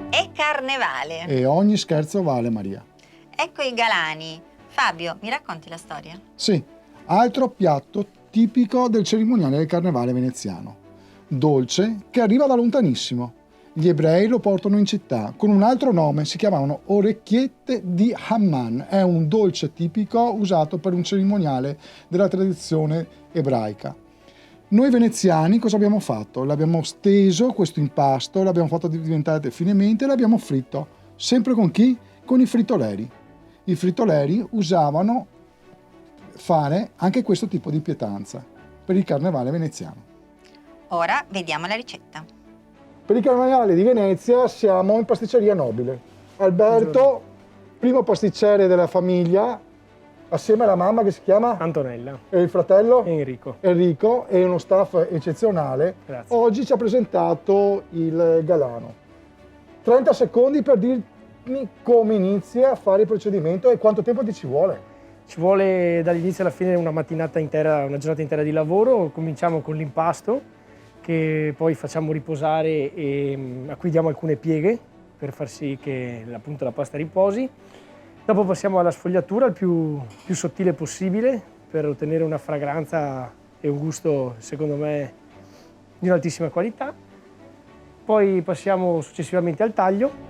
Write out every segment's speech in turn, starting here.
È carnevale. E ogni scherzo vale, Maria. Ecco i galani. Fabio, mi racconti la storia? Sì, altro piatto tipico del cerimoniale del carnevale veneziano. Dolce che arriva da lontanissimo. Gli ebrei lo portano in città con un altro nome, si chiamavano orecchiette di Hamman. È un dolce tipico usato per un cerimoniale della tradizione ebraica. Noi veneziani cosa abbiamo fatto? L'abbiamo steso questo impasto, l'abbiamo fatto diventare finemente e l'abbiamo fritto. Sempre con chi? Con i fritoleri. I fritoleri usavano fare anche questo tipo di pietanza per il carnevale veneziano. Ora vediamo la ricetta. Per il carnevale di Venezia siamo in pasticceria Nobile. Alberto, primo pasticcere della famiglia, assieme alla mamma che si chiama? Antonella. E il fratello? Enrico. Enrico, e uno staff eccezionale. Grazie. Oggi ci ha presentato il galano. 30 secondi per dirmi come inizia a fare il procedimento e quanto tempo ti ci vuole. Ci vuole dall'inizio alla fine una mattinata intera, una giornata intera di lavoro. Cominciamo con l'impasto, che poi facciamo riposare e a cui diamo alcune pieghe per far sì che appunto la pasta riposi. Dopo passiamo alla sfogliatura il più sottile possibile per ottenere una fragranza e un gusto, secondo me, di un'altissima qualità. Poi passiamo successivamente al taglio.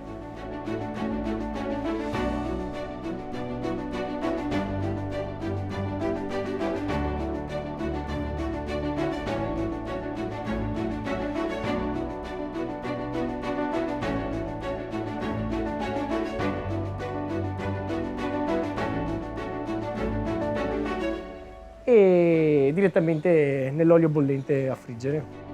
E direttamente nell'olio bollente a friggere.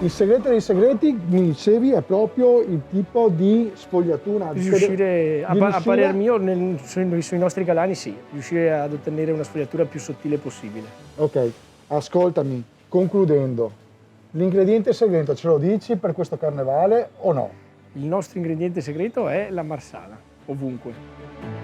Il segreto dei segreti, mi dicevi, è proprio il tipo di sfogliatura. A parer mio, sui nostri galani sì, riuscire ad ottenere una sfogliatura più sottile possibile. Ok, ascoltami, concludendo, l'ingrediente segreto ce lo dici per questo carnevale o no? Il nostro ingrediente segreto è la marsala, ovunque.